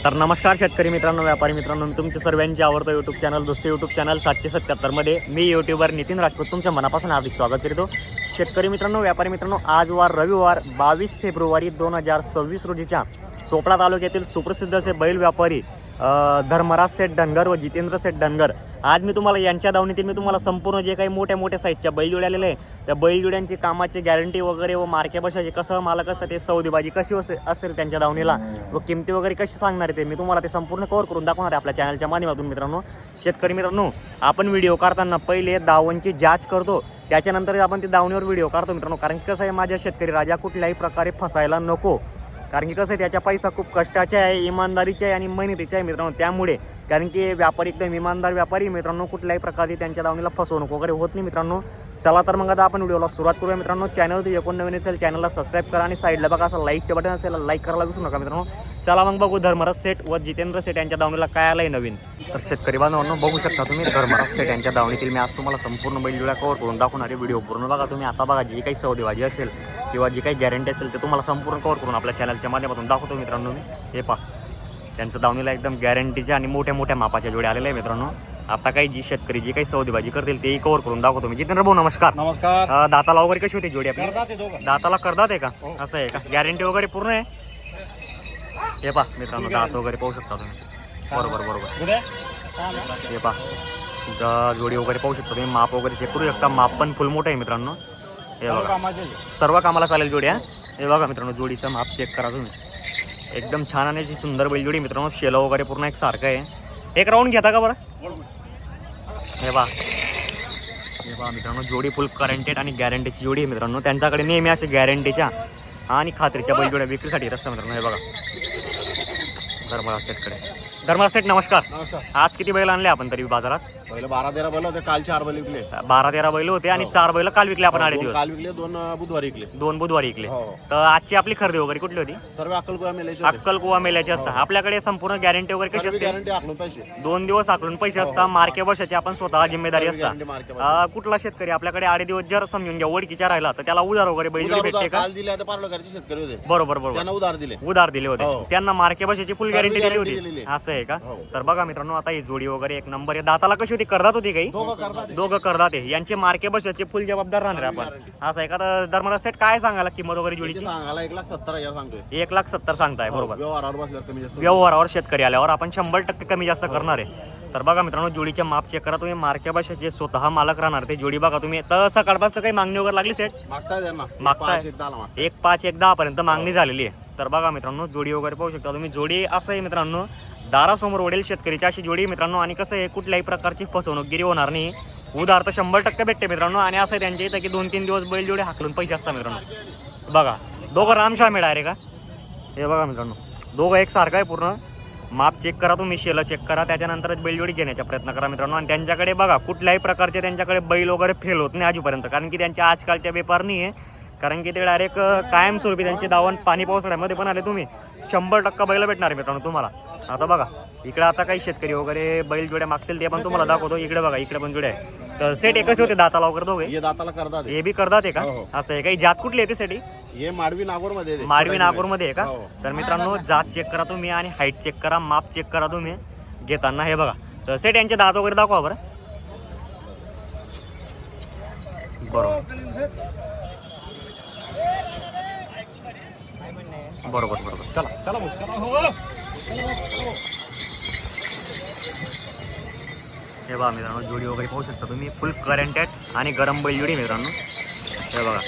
तर नमस्कार शेतकरी मित्रांनो, व्यापारी मित्रांनो, मी तुमच्या सर्वांचे आवडतं यूट्यूब चॅनल दोस्ती यूट्यूब चॅनल 777 मध्ये मी यूट्यूबर नितीन राजपूत तुमच्या मनापासून हार्दिक स्वागत करतो. शेतकरी मित्रांनो, व्यापारी मित्रांनो, आज रविवार 22 फेब्रुवारी 2026 रोजीच्या चोपडा तालुक्यातील सुप्रसिद्ध असे बैल व्यापारी धर्मराज सेठ धनगर व जितेंद्र सेठ धनगर, आज मी तुम्हाला यांच्या दावणीतील मी तुम्हाला संपूर्ण जे काही मोठ्या साईजच्या बैलजोड्या आलेले आहे त्या बैलजोड्यांची कामाची गॅरंटी वगैरे व मार्के बसायचे कसं मालक असतं ते सौदेबाजी कशी असेल त्यांच्या दावणीला व किमती वगैरे कशी सांगणार आहे ते मी तुम्हाला ते संपूर्ण कव्हर करून दाखवणार आहे आपल्या चॅनलच्या माध्यमातून. मित्रांनो, शेतकरी मित्रांनो, आपण व्हिडिओ काढताना पहिले दावणची जांच करतो, त्याच्यानंतर आपण ते दावणीवर व्हिडिओ काढतो मित्रांनो. कारण की कसं आहे, माझ्या शेतकरी राजा कुठल्याही प्रकारे फसायला नको. कारण की कसं आहे, त्याच्या पैसा खूप कष्टाचे आहे, इमानदारीचे आहे आणि मेहनतीचे आहे मित्रांनो. त्यामुळे कारण की व्यापारी एकदम इमानदार व्यापारी मित्रांनो, कुठल्याही प्रकारे त्यांच्या दावणीला फसवणूक वगैरे होत नाही मित्रांनो. चला तर मग आता आपण व्हिडिओला सुरुवात करूया मित्रांनो. चॅनल एकूण नवीन असेल चॅनलला सबस्क्राईब करा आणि साईडला बघा असं लाईकचे बटन असेल, लाईक करायला विसरू नका मित्रांनो. चला मग बघू धर्मराज सेठ व जितेंद्र सेठ यांच्या दावणीला काय आलंय नवीन. तर शेतकरी बांधवांनो, बघू शकता तुम्ही धर्मराज सेठ यांच्या दावणीतील मी आज तुम्हाला संपूर्ण बैलजोड्या कव्हर करून दाखवणारे व्हिडिओ पूर्ण बघा तुम्ही. आता बघा जी काही सौदेबाजी असेल किंवा जी काही गॅरंटी असेल ते तुम्हाला संपूर्ण कव्हर करून आपल्या चॅनलच्या माध्यमातून दाखवतो मित्रांनो. मी हे पहा, त्यांचं दावणीला एकदम गॅरंटीच्या आणि मोठ्या मापाच्या जोड्या आलेल्या आहे मित्रांनो. आता काही जी शेतकरी जी काही सौदेबाजी करतील तेही कव्हर करून दाखवतो मी. जितेंद्र भाऊ नमस्कार. नमस्कार. दाताला वगैरे कशी होती जोडी आपली? दाताला करदात आहे का? असं आहे का? गॅरंटी वगैरे पूर्ण आहे? हे पहा मित्रांनो, दात वगैरे पाहू शकता तुम्ही. बरोबर हे पहा, जोडी वगैरे पाहू शकता तुम्ही. माप वगैरे चेक करू शकता. माप पण फुल मोठं आहे मित्रांनो. हे बघा, सर्व कामाला चालेल जोडी. हे बघा मित्रांनो, जोडीचं माप चेक करा तुम्ही. एकदम छान आणि जी सुंदर बैलजोडी मित्रांनो. शेला वगैरे पूर्ण एक सारखं आहे. एक राऊंड घेता का बरं? हे बा मित्रांनो, जोडी फुल करंटेड आणि गॅरंटीची जोडी आहे मित्रांनो. त्यांच्याकडे नेहमी असे गॅरंटीच्या आणि खात्रीच्या बैलजोड्या विक्रीसाठी रस्ता मित्रांनो. हे बघा धर्मराज सेठकडे. धर्मराज सेठ नमस्कार. आज किती बैल आणले आपण तरी बाजारात? पहिले 12-13 बैल होते, काल 4 बैल विकले. 12-13 बैल होते आणि 4 बैल काल विकले आपण. 8 दिवस काल विकले, 2 बुधवारी विकले. 2 बुधवारी विकले. तर आजची आपली खरेदी वगैरे कुठली होती? सर्व अक्कलकुवा मेल्याचे. अक्कलकुवा मेल्याचे असतात. आपल्याकडे संपूर्ण गॅरंटी वगैरे कशी असते? गॅरंटी आखलून पैसे 2 दिवस आखलून पैसे असतात. मार्के वर्षाची आपण स्वतः जिम्मेदारी असतात. कुठला शेतकरी आपल्याकडे 8 दिवस जर समजून घ्या ओळखीच्या राहिला तर त्याला उधार वगैरे बैल भेटते का? काल दिले आता पार्लरचे शेतकरी होते. बरोबर त्यांना उधार दिले. उधार दिले होते. त्यांना मार्के वर्षाची फुल गॅरंटी दिली होती. असं आहे का? तर बघा मित्रांनो, आता ही जोडी वगैरे एक नंबर आहे. दाताला कशी होती? करदात होती काही? दोघं करदात आहे. यांचे मार्के बसायचे फुल जबाबदार राहणार आपण. असं आहे का? तर धर्मराज सेठ काय सांगायला किंमत वगैरे जोडीची? सांगायला 1,70,000 सांगतोय. 1,70,000 सांगताय. बरोबर. व्यवहारावर बसल्यावर कमी जास्त. व्यवहारावर शेतकरी आल्यावर आपण 100% कमी जास्त करणार आहे. तर बघा मित्रांनो, जोडीचे माप चेक करा तुम्ही. मार्के बसायचे स्वतः मालक राहणार ते जोडी बघा तुम्ही. तर सकाळपासून काही मागणी वगैरे लागली सेठ? मागताय त्यांना. मागताय 1,5-1,10 पर्यंत मागणी झालेली आहे. तर बघा मित्रांनो, जोडी वगैरे पाहू शकता तुम्ही. जोडी असं आहे मित्रांनो, दारासमोर वडील शेतकरीची अशी जोडी मित्रांनो. आणि कसं आहे, कुठल्याही प्रकारची फसवणूकगिरी होणार नाही. उधार तर 100% भेटते मित्रांनो. आणि असं आहे त्यांच्या इथं की 2-3 दिवस बैल जोडी हाकलून पैसे असतात मित्रांनो. बघा दोघं रामशा मिळा रे का? हे बघा मित्रांनो, दोघं एक सारखं आहे पूर्ण. माप चेक करा तुम्ही, शेलं चेक करा, त्याच्यानंतरच बैलजोडी घेण्याचा प्रयत्न करा मित्रांनो. आणि त्यांच्याकडे बघा कुठल्याही प्रकारचे त्यांच्याकडे बैल वगैरे फेल होत नाही आजूपर्यंत. कारण की त्यांच्या आजकालच्या व्यापार नाही आहे. कारण की ते डायरेक्ट कायमस्वरूपी त्यांचे दावण पाणी पावसाळ्यामध्ये पण आले तुम्ही 100% बैल भेटणार आहे मित्रांनो तुम्हाला. आता बघा इकडे आता काही शेतकरी वगैरे बैल जोड्या मागतील ते पण तुम्हाला दाखवतो. इकडे बघा, इकडे पण जोड्या आहे. तर सेट एकच होते दाताला वगैरे दोघे? हे दाताला करतात. हे बी करतात आहे का? असं आहे काही जात कुठली येते सेटी? हे माडवी नागोर मध्ये. माडवी नागोर मध्ये आहे का? तर मित्रांनो, जात चेक करा तुम्ही आणि हाईट चेक करा, माप चेक करा तुम्ही घेताना. हे बघा, तर सेट यांचे दात वगैरे दाखवा बरं. बरोबर. चला हे बघा मित्रांनो, जोडी वगैरे पाहू शकता तुम्ही. फुल करंटेड आणि गरम बैल जोडी मित्रांनो. हे बघा,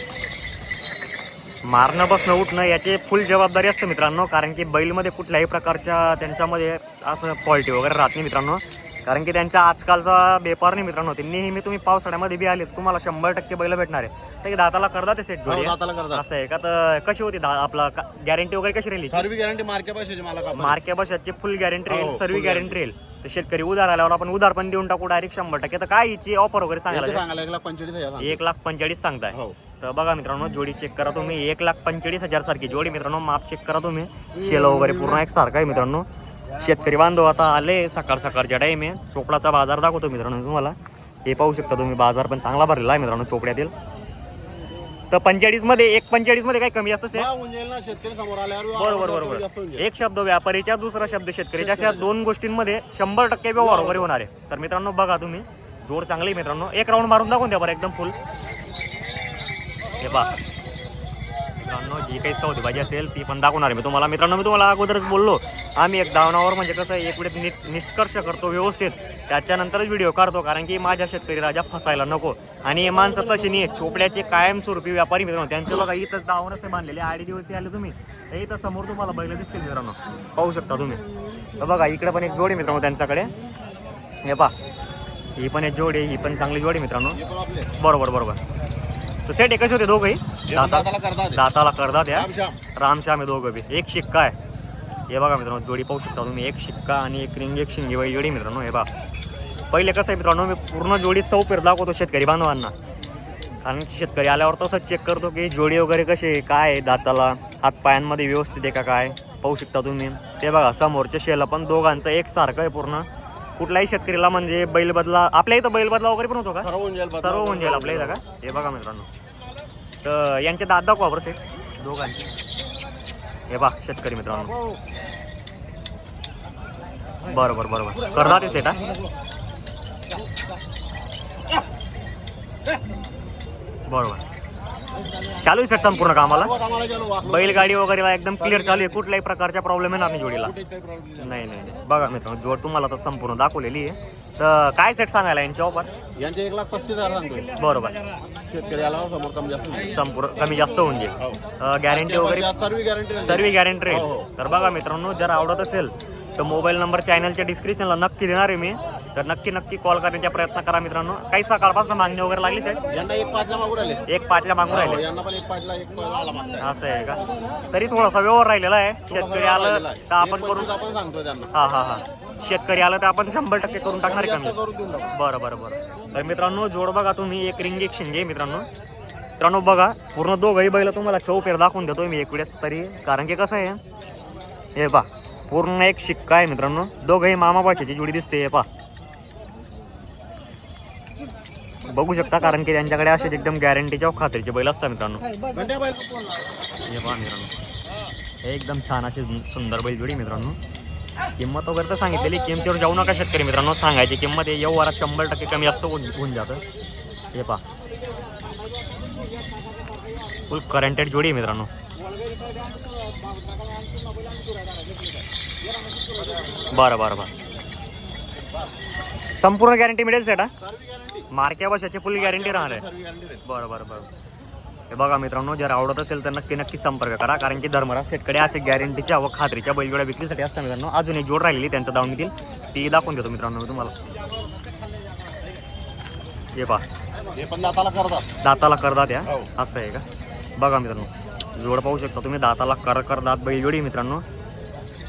मारणं बसणं उठणं याची फुल जबाबदारी असते मित्रांनो. कारण की बैलमध्ये कुठल्याही प्रकारच्या त्यांच्यामध्ये असं फॉल्टी वगैरे राहत नाही मित्रांनो. कारण की त्यांचा आजकालचा व्यापार नाही मित्रांनो. ते नेहमी तुम्ही पावसाळ्यामध्ये बी आले तर तुम्हाला 100% बैल भेटणार आहे. ते दाताला करतात सेट जोडी? असं आहे का? तर कशी होती आपला गॅरंटी वगैरे कशी राहिली? सर्व गॅरंटी मार्के बसायची. मला मार्के बसायची फुल गॅरंटी राहील, सर्व गॅरंटी राहील. तर शेतकरी उधार आल्यावर आपण उधार पण देऊन टाकू डायरेक्ट 100%. तर काय हिची ऑफर वगैरे सांगायला? 1,45,000 सांगताय. तर बघा मित्रांनो, जोडी चेक करा तुम्ही. 1,45,000 सारखी जोडी मित्रांनो. माप चेक करा तुम्ही. शेला वगैरे पूर्ण एक सारखा आहे मित्रांनो. शेतकरी बांधव आता आले सकाळच्या टाईम आहे. चोपडाचा बाजार दाखवतो मित्रांनो तुम्हाला. हे पाहू शकता तुम्ही, बाजार पण चांगला भरलेला आहे मित्रांनो चोपड्यातील. तर 45 मध्ये 1.45 मध्ये काय कमी असतं हा, होऊन जाईल ना शेतकरी समोर आल्यावर बरोबर कमी बरोबर. जास्त होऊन जाईल. एक शब्द व्यापारीच्या दुसरा शब्द शेतकरीच्या अशा दोन गोष्टींमध्ये 100% व्यवहार वगैरे होणार आहे. तर मित्रांनो बघा तुम्ही जोड चांगली आहे मित्रांनो. एक राऊंड मारून दाखवून द्या बरं एकदम फुल. हे पहा मित्रांनो जी काही सौदी भाजी असेल ती पण दाखवणार आहे मी तुम्हाला. मित्रांनो मी तुम्हाला अगोदरच बोललो आम्ही एक दावणावर म्हणजे कसं एक वेळेस निष्कर्ष करतो व्यवस्थित, त्याच्यानंतरच व्हिडिओ काढतो, कारण की माझ्या शेतकरी राजा फसायला नको. आणि हे माणसं तशी नाही चोपड्याचे कायमस्वरूपी व्यापारी मित्रांनो. त्यांचं बघा इथं दावणच ते बांधलेले 8 दिवस आले तुम्ही तर इथं समोर तुम्हाला बैल दिसतील मित्रांनो, पाहू शकता तुम्ही. तर बघा इकडे पण एक जोड आहे मित्रांनो त्यांच्याकडे. हे पहा ही पण एक जोड आहे, ही पण चांगली जोड आहे मित्रांनो. हे पण आपले बरोबर बरोबर. तर सेट आहे कसे होते दोघंही? हे पण दाताला करतात. दाताला करतात या रामश्याम. रामश्याम आहे दोघं बी. एक शिक्का आहे. हे बघा मित्रांनो जोडी पाहू शकता तुम्ही. एक शिक्का आणि एक रिंग एक शिंगी बाई जोडी मित्रांनो. हे बघा पहिले कसं आहे मित्रांनो मी पूर्ण जोडी चौपेर दाखवतो शेतकरी बांधवांना, कारण की शेतकरी आल्यावर तसंच चेक करतो की जोडी वगैरे कशी आहे, काय आहे, दाताला हात पायांमध्ये व्यवस्थित आहे का काय, पाहू शकता तुम्ही. ते बघा समोरच्या शेला पण दोघांचं एकसारखं आहे पूर्ण. कुठल्याही शेतकरीला म्हणजे बैल बदला आपल्या इथं बैल बदला वगैरे पण होतो का? सर्व होऊन जाईल. सर्व होऊन जाईल आपल्या इथं का? हे बघा मित्रांनो. तर यांचे दात दाखवा बरं सेट दोघांचे. हे बघा शेतकरी मित्रांनो. बरोबर बरोबर करतात ते सेट. बरोबर चालू आहे सेट संपूर्ण कामाला. आम्हाला चालू वाकलो. बैलगाडी वगैरेला एकदम क्लिअर चालू आहे. कुठल्याही प्रकारच्या प्रॉब्लेम येणार नाही जोडीला. कुठेच काही प्रॉब्लेम नाही नाही नाही. बघा मित्रांनो जोड तुम्हाला तर संपूर्ण दाखवलेली आहे. तर काय सेट सांगायला यांच्या ऑफर? यांचे 1,35,000 सांगतोय. बरोबर शेतकरी आल्यावर समोर कमी जास्त होईल. संपूर्ण कमी जास्त होऊन जाईल. गॅरंटी वगैरे सर्व गॅरंटी सर्व गॅरंटी हो, राहील. हो. तर बघा मित्रांनो जर आवडत असेल तर मोबाईल नंबर चॅनलच्या डिस्क्रिप्शनला नक्की देणार आहे मी. तर नक्की कॉल करण्याचा प्रयत्न करा मित्रांनो. काही सकाळपासून मागणी वगैरे लागली सेट? यांना 1,5,000 मागू राहिले. 1.5 मागून हो, राहिले. यांना पण 1,5,000 1,5,000 मागताय. असं आहे का? तरी थोडासा व्यवहार राहिलेला आहे. शेतकरी आलं तर आपण करून 1,25,000 आपण सांगतोय त्यांना. हा हा हा शेतकरी आलं तर आपण 100% करून टाकणार आहे जास्त कमी. करून देऊन टाकू. बरं बरं बरं. तर मित्रांनो जोड बघा तुम्ही एक रिंग एक शिंगे मित्रांनो बघा पूर्ण दोघंही बैल तुम्हाला चौपेर दाखवून देतो मी एक वेळेस तरी, कारण की कसं आहे हे पा पूर्ण एक शिक्का आहे मित्रांनो. दोघंही मामा पाशाची जोडी दिसते. हे पा बघू शकता, कारण की त्यांच्याकडे असेच एकदम गॅरंटीच्या खात्रीचे बैल असतात मित्रांनो. घंट्या बैल. हे पहा मित्रांनो एकदम छान अशी सुंदर बैल जोडी मित्रांनो. किंमत वगैरे तर सांगितलेली, किमतीवर जाऊ नका शेतकरी मित्रांनो. सांगायची किंमत आहे व्यवहारात 100% कमी जास्त होऊन जातं. हे पहा फुल करंटेड जोडी आहे मित्रांनो. बरं बरं बरं संपूर्ण गॅरंटी मिळेल सेटा? मार्क्या बसाची फुल गॅरंटी राहणार आहे. बरं बरं बरं. हे बघा मित्रांनो जर आवडत असेल तर नक्की संपर्क करा, कारण की धर्मराज सेटकडे असे गॅरंटीच्या व खात्रीच्या बैलजोड्या विक्रीसाठी असतात मित्रांनो. अजून एक जोड राहिलेली त्यांचं दावून देतील ती दाखवून देतो मित्रांनो मी तुम्हाला. हे पहा हे पण दाताला करतात. दाताला करदात या हो. असं आहे का? बघा मित्रांनो जोड पाहू शकता तुम्ही. दाताला करदात बैलजोडी मित्रांनो.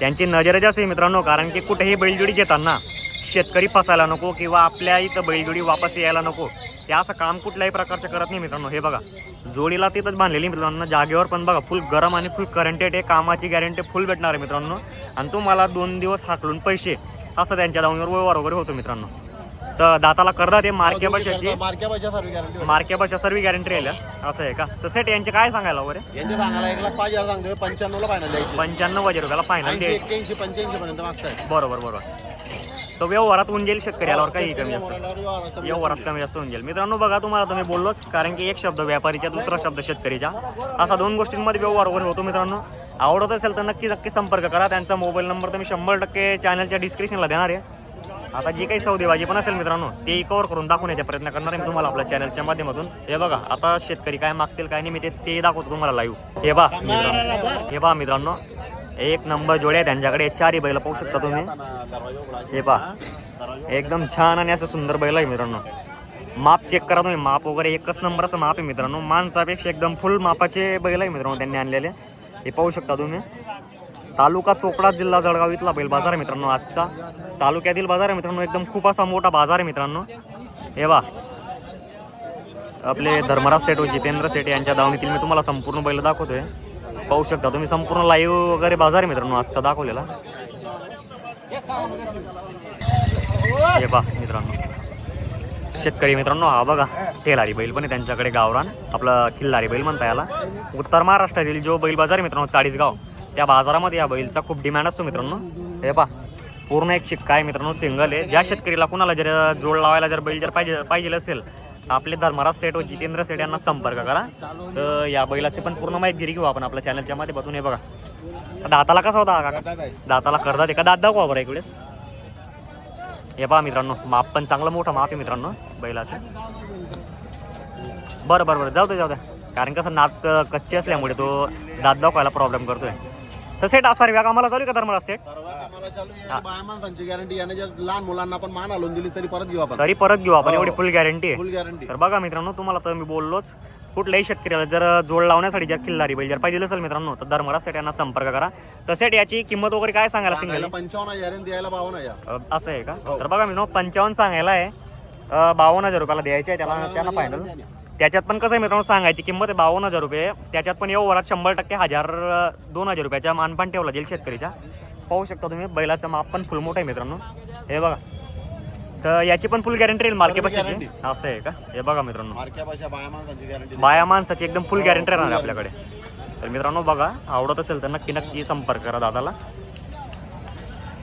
त्यांची नजरच असे मित्रांनो, कारण की कुठेही बैलजोडी घेताना शेतकरी फसायला नको किंवा आपल्या इथं बैलजोडी वापस यायला नको, ते असं काम कुठल्याही प्रकारचं करत नाही मित्रांनो. हे बघा जोडीला तिथंच बांधलेली मित्रांनो जागेवर, पण बघा फुल गरम आणि फुल करंटेड आहे. कामाची गॅरंटी फुल भेटणार आहे मित्रांनो. आणि तुम्हाला 2 दिवस हाकलून पैसे असं त्यांच्या दावणीवर व्यवहार वगैरे होतो मित्रांनो. तर दाताला करतात हे मार्क्या बशाची मार्क्या बशा सर्व गॅरंटी. मार्क्या बशा सर्व गॅरंटी राहिल्या असं आहे का? तर सेट यांचे काय सांगायला वगैरे? यांचे सांगायला 1,05,000 सांगतोय. 95 ला फायनल द्यायची. 95,000 रुपयाला फायनल 80, दे. 81, 85 पर्यंत मागताय. बरोबर बरोबर. तो व्यवहारात होऊन जाईल शेतकरी आल्यावर काही कमी जास्त व्यवहारात कमी जास्त होऊन जाईल मित्रांनो. बघा तुम्हाला तुम्ही बोललोच, कारण की एक शब्द व्यापारीचा दुसरा शब्द शेतकरीचा असा 2 गोष्टींमध्ये व्यवहार वगैरे होतो मित्रांनो. आवडत असेल तर नक्की संपर्क करा. त्यांचा मोबाईल नंबर तर मी 100% चॅनलच्या डिस्क्रिप्शनला देणार आहे. आता जी काही सौदेबाजी पण असेल मित्रांनो ते कव्हर करून दाखवण्याचा प्रयत्न करणार आहे मी तुम्हाला आपल्या चॅनलच्या माध्यमातून. हे बघा आता शेतकरी काय मागतील काय नाही मी ते दाखवतो तुम्हाला लाईव्ह. हे बघा मित्रांनो, हे बघा मित्रांनो एक नंबर जोड्या त्यांच्याकडे. 4 बैल पाहू शकता तुम्ही. हे पहा एकदम छान आणि असं सुंदर बैल आहे मित्रांनो. माप चेक करा तुम्ही, माप वगैरे एकच नंबर असं माप आहे मित्रांनो. माणसापेक्षा एकदम फुल मापाचे बैल आहे मित्रांनो त्यांनी आणलेले. हे पाहू शकता तुम्ही. तालुका चोपडा जिल्हा जळगाव इथला बैल बाजार आहे मित्रांनो. आजचा तालुक्यातील बाजार आहे मित्रांनो. एकदम खूप असा मोठा बाजार आहे मित्रांनो. हे बा आपले धर्मराज सेठ व जितेंद्र सेठ यांच्या दावणीतील मी तुम्हाला संपूर्ण बैल दाखवतोय. पाहू शकता तुम्ही संपूर्ण लाईव्ह वगैरे बाजार आहे मित्रांनो आजचा दाखवलेला. हे पहा मित्रांनो शेतकरी मित्रांनो हा बघा टेलारी बैल पण आहे त्यांच्याकडे गावरान आपलं खिल्लारी बैल म्हणता याला. उत्तर महाराष्ट्रातील जो बैल बाजार आहे मित्रांनो चाळीसगाव त्या बाजारामध्ये या बैलचा खूप डिमांड असतो मित्रांनो. हे पहा पूर्ण एक शिक्का आहे मित्रांनो, सिंगल आहे. ज्या शेतकरीला कुणाला जर जोड लावायला जर बैल जर पाहिजे असेल आपले धर्मराज सेठ व जितेंद्र सेठ यांना संपर्क करा. तर या बैलाची पण पूर्ण माहिती घेऊ आपण आपल्या चॅनलच्या माध्यमातून. हे बघा दाताला कसा होता हा काका? दाताला करतात एका दात दाखवा बरं एक वेळेस. हे पहा मित्रांनो माप पण चांगलं मोठं माप आहे मित्रांनो बैलाचं. बरं जाऊ द्या कारण कसं नात कच्ची असल्यामुळे तो दात दाखवायला प्रॉब्लेम करतोय. तर सेट असा व्या कामाला चालू का धर्मराज सेट? आम्हाला चालू आहे. बाया माणसांची गॅरंटी याने जर लहान मुलांना पण मान हलवून दिली तरी परत घेऊ आपण. एवढी फुल गॅरंटी आहे. फुल गॅरंटी. तर बघा मित्रांनो तुम्हाला तर मी बोललोच कुठल्याही शेतकऱ्याला जर जोड लावण्यासाठी जर खिल्लारी बैल जर पाहिजे असेल मित्रांनो तर धर्मराज सेठ यांना संपर्क करा. तर सेट याची किंमत वगैरे काय सांगायला सिंगल? 55,000 द्यायला 52,000. असं आहे का? तर बघा मित्रांनो 55 सांगायला आहे, 52,000 रुपयाला द्यायचे आहे त्यांना फायनल. त्याच्यात पण कसं आहे मित्रांनो सांगायची किंमत आहे 52,000 रुपये. त्याच्यात पण व्यवहारात 100% 1,000-2,000 रुपयाचा मानपान ठेवला जाईल शेतकरीच्या. पाहू शकता तुम्ही बैलाचं माप पण फुल मोठं आहे मित्रांनो. हे बघा तर याची पण फुल गॅरंटी राहील मार्केपाशी. असं आहे का? हे बघा मित्रांनो बाया माणसाची एकदम फुल गॅरंटी राहणार आहे आपल्याकडे. तर मित्रांनो बघा आवडत असेल तर नक्की समर्क करा दादाला.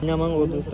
मग दुसरं